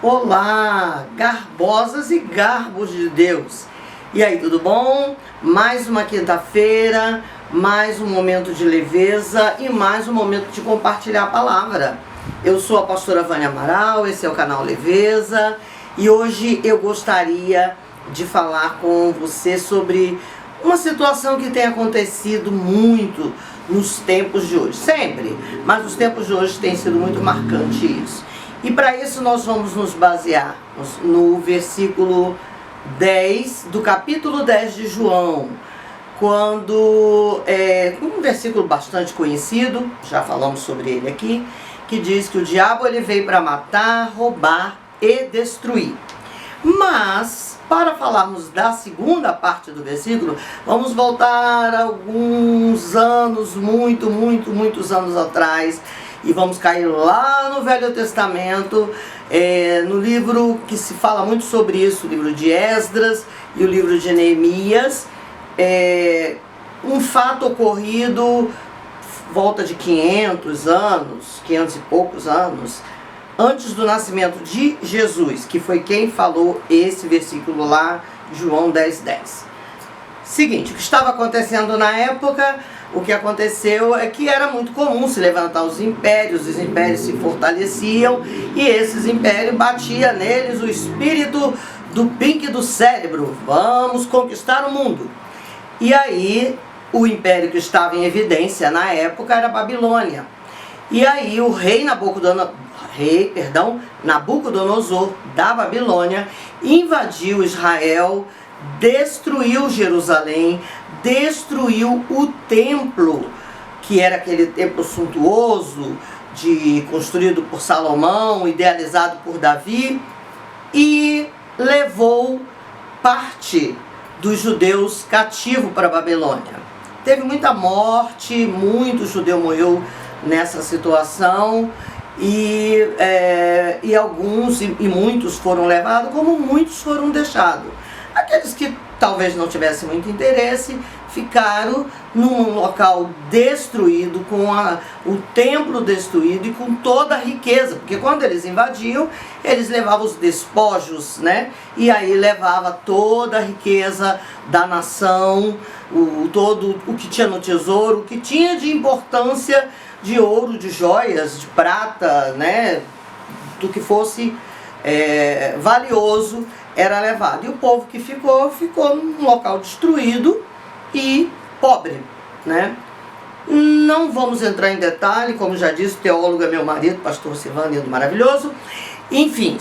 Olá, garbosas e garbos de Deus. E aí, tudo bom? Mais uma quinta-feira, mais um momento de leveza e mais um momento de compartilhar a palavra. Eu sou a pastora Vânia Amaral, esse é o canal Leveza e hoje eu gostaria de falar com você sobre uma situação que tem acontecido muito nos tempos de hoje, sempre, mas nos tempos de hoje tem sido muito marcante isso. E para isso nós vamos nos basear no versículo 10 do capítulo 10 de João, quando um versículo bastante conhecido, já falamos sobre ele aqui, que diz que o diabo ele veio para matar, roubar e destruir. Mas, para falarmos da segunda parte do versículo, vamos voltar alguns anos, muitos anos atrás, e vamos cair lá no Velho Testamento, no livro que se fala muito sobre isso, o livro de Esdras e o livro de Neemias. Um fato ocorrido volta de 500 e poucos anos, antes do nascimento de Jesus, que foi quem falou esse versículo lá, João 10:10. Seguinte, o que estava acontecendo na época, o que aconteceu é que era muito comum se levantar os impérios se fortaleciam e esses impérios batiam neles o espírito do pique do cérebro, vamos conquistar o mundo. E aí, o império que estava em evidência na época era a Babilônia. E aí o rei Nabucodonosor da Babilônia invadiu Israel, destruiu Jerusalém, destruiu o templo, que era aquele templo suntuoso, construído por Salomão, idealizado por Davi, e levou parte dos judeus cativos para a Babilônia. Teve muita morte, muito judeu morreu nessa situação, e alguns e muitos foram levados, como muitos foram deixados. Aqueles que talvez não tivessem muito interesse ficaram num local destruído, com o templo destruído e com toda a riqueza, porque quando eles invadiam, eles levavam os despojos, né? E aí levava toda a riqueza da nação, todo o que tinha no tesouro, o que tinha de importância de ouro, de joias, de prata, né? Do que fosse valioso era levado. E o povo que ficou num local destruído e pobre, né? Não vamos entrar em detalhe, como já disse, o teólogo é meu marido, pastor Silvano, lindo, maravilhoso. Enfim,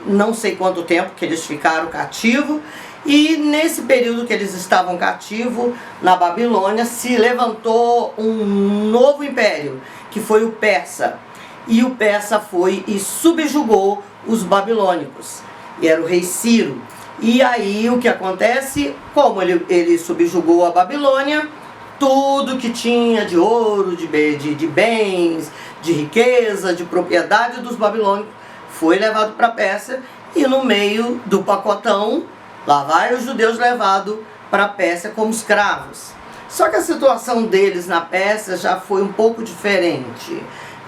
não sei quanto tempo que eles ficaram cativos. E nesse período que eles estavam cativos na Babilônia, se levantou um novo império, que foi o Persa. E o Persa foi e subjugou os babilônicos, e era o rei Ciro. E aí o que acontece? Como ele subjugou a Babilônia, tudo que tinha de ouro, de bens, de riqueza, de propriedade dos babilônicos foi levado para a Pérsia, e no meio do pacotão, lá vai os judeus levados para a Pérsia como escravos. Só que a situação deles na Pérsia já foi um pouco diferente.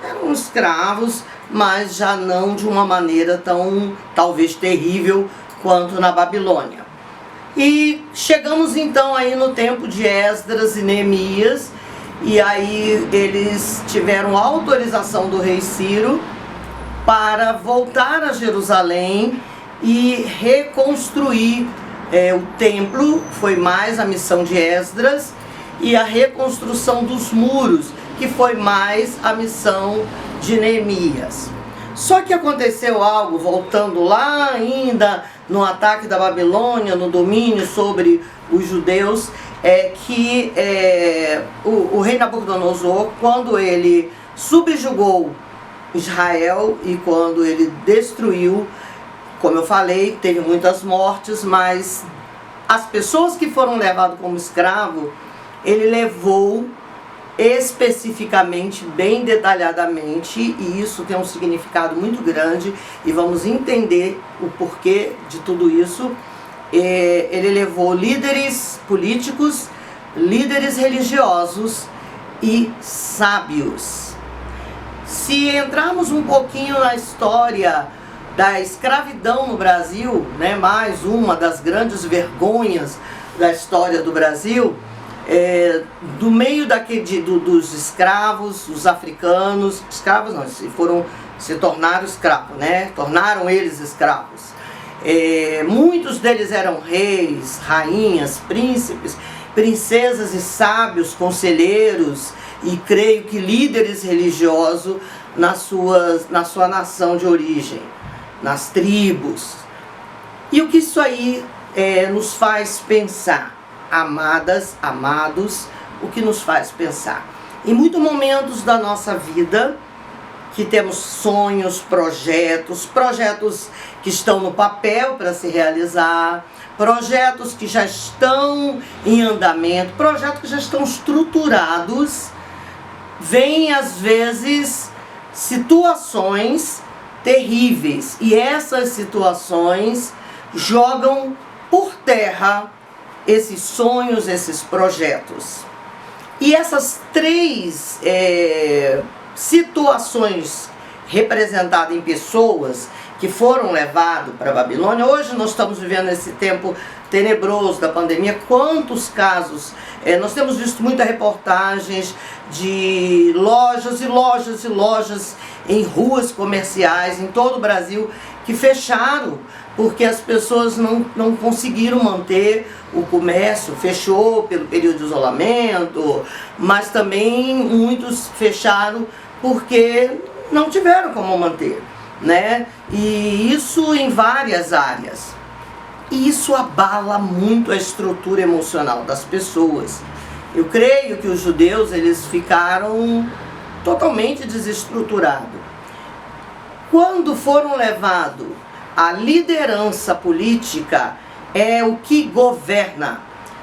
Eram escravos, mas já não de uma maneira tão, talvez, terrível quanto na Babilônia. E chegamos então aí no tempo de Esdras e Neemias, e aí eles tiveram autorização do rei Ciro para voltar a Jerusalém e reconstruir o templo. Foi mais a missão de Esdras, e a reconstrução dos muros, que foi mais a missão de Neemias. Só que aconteceu algo, voltando lá ainda no ataque da Babilônia, no domínio sobre os judeus, que o rei Nabucodonosor, quando ele subjugou Israel e quando ele destruiu, como eu falei, teve muitas mortes, mas as pessoas que foram levadas como escravo, ele levou especificamente, bem detalhadamente, e isso tem um significado muito grande, e vamos entender o porquê de tudo isso. Ele levou líderes políticos, líderes religiosos e sábios. Se entrarmos um pouquinho na história da escravidão no Brasil, né, mais uma das grandes vergonhas da história do Brasil, do meio dos escravos, os africanos, escravos não, se tornaram escravos, né, tornaram eles escravos. Muitos deles eram reis, rainhas, príncipes, princesas e sábios, conselheiros e creio que líderes religiosos na sua nação de origem, nas tribos. E o que isso aí nos faz pensar, amadas, amados, o que nos faz pensar? Em muitos momentos da nossa vida, que temos sonhos, projetos que estão no papel para se realizar, projetos que já estão em andamento, projetos que já estão estruturados, vêm às vezes situações terríveis e essas situações jogam por terra esses sonhos, esses projetos. E essas três situações representadas em pessoas que foram levadas para a Babilônia. Hoje nós estamos vivendo esse tempo tenebroso da pandemia. Quantos casos, nós temos visto muitas reportagens de lojas e lojas e lojas em ruas comerciais em todo o Brasil que fecharam porque as pessoas não conseguiram manter o comércio, fechou pelo período de isolamento, mas também muitos fecharam porque não tiveram como manter, né? E isso em várias áreas. E isso abala muito a estrutura emocional das pessoas. Eu creio que os judeus, eles ficaram totalmente desestruturados. Quando foram levados à liderança política, é o que governa.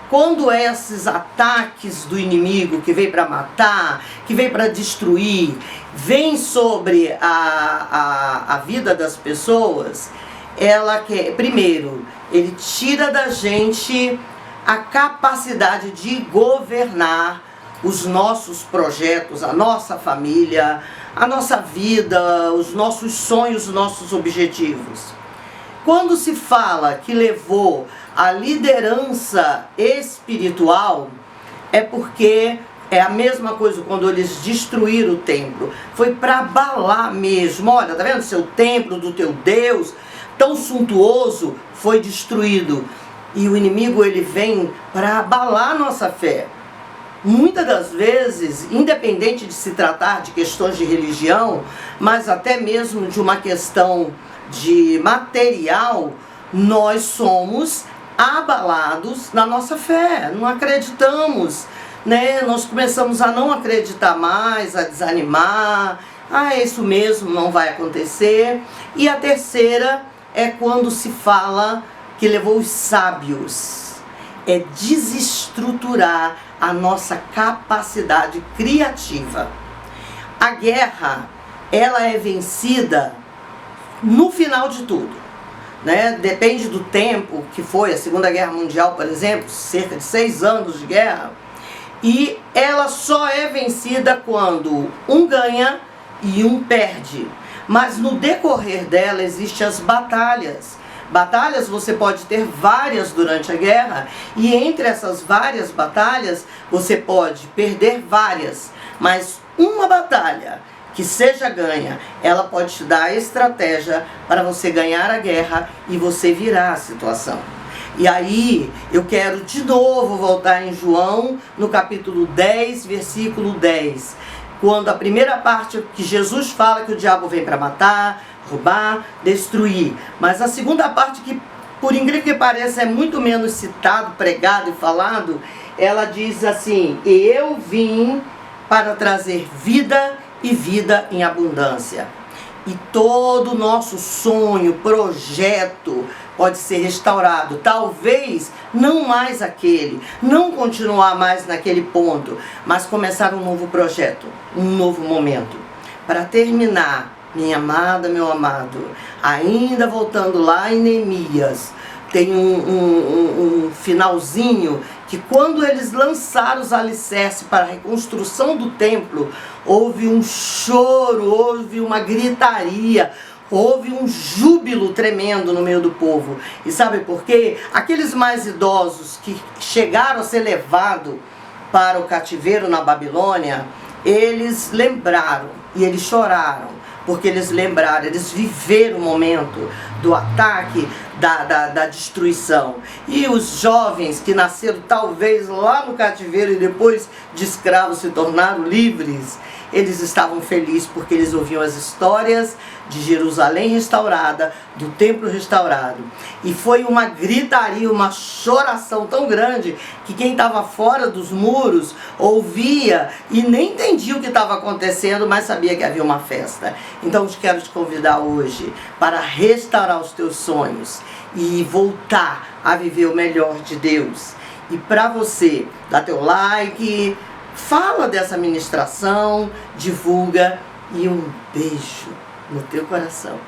Quando esses ataques do inimigo que vem para matar, que vem para destruir, vem sobre a vida das pessoas, primeiro, ele tira da gente a capacidade de governar os nossos projetos, a nossa família, a nossa vida, os nossos sonhos, os nossos objetivos. Quando se fala que levou a liderança espiritual, é porque é a mesma coisa quando eles destruíram o templo. Foi para abalar mesmo. Olha, tá vendo? Seu templo do teu Deus, tão suntuoso, foi destruído. E o inimigo, ele vem para abalar a nossa fé. Muitas das vezes, independente de se tratar de questões de religião, mas até mesmo de uma questão de material, nós somos abalados na nossa fé, não acreditamos, né? Nós começamos a não acreditar mais, a desanimar, é isso mesmo, não vai acontecer. E a terceira é quando se fala que levou os sábios, é desestruturar a nossa capacidade criativa. A guerra, ela é vencida no final de tudo, né? Depende do tempo que foi a Segunda Guerra Mundial, por exemplo, cerca de 6 anos de guerra, e ela só é vencida quando um ganha e um perde. Mas no decorrer dela existem as batalhas. Batalhas você pode ter várias durante a guerra, e entre essas várias batalhas você pode perder várias, mas uma batalha que seja ganha, ela pode te dar a estratégia para você ganhar a guerra e você virar a situação. E aí eu quero de novo voltar em João, no capítulo 10, versículo 10, quando a primeira parte que Jesus fala que o diabo vem para matar, roubar, destruir. Mas a segunda parte, que por incrível que pareça é muito menos citado, pregado e falado, ela diz assim: eu vim para trazer vida e vida em abundância. E todo o nosso sonho, projeto pode ser restaurado. Talvez não mais aquele, não continuar mais naquele ponto, mas começar um novo projeto, um novo momento. Para terminar, minha amada, meu amado, ainda voltando lá em Neemias, tem um finalzinho que quando eles lançaram os alicerces para a reconstrução do templo, houve um choro, houve uma gritaria, houve um júbilo tremendo no meio do povo. E sabe por quê? Aqueles mais idosos que chegaram a ser levados para o cativeiro na Babilônia, eles lembraram e eles choraram, porque eles lembraram, eles viveram o momento do ataque, da destruição. E os jovens que nasceram talvez lá no cativeiro e depois de escravos se tornaram livres, eles estavam felizes porque eles ouviam as histórias de Jerusalém restaurada, do templo restaurado. E foi uma gritaria, uma choração tão grande que quem estava fora dos muros ouvia e nem entendia o que estava acontecendo, mas sabia que havia uma festa. Então eu quero te convidar hoje para restaurar os teus sonhos e voltar a viver o melhor de Deus. E para você, dá teu like, fala dessa ministração, divulga e um beijo no teu coração.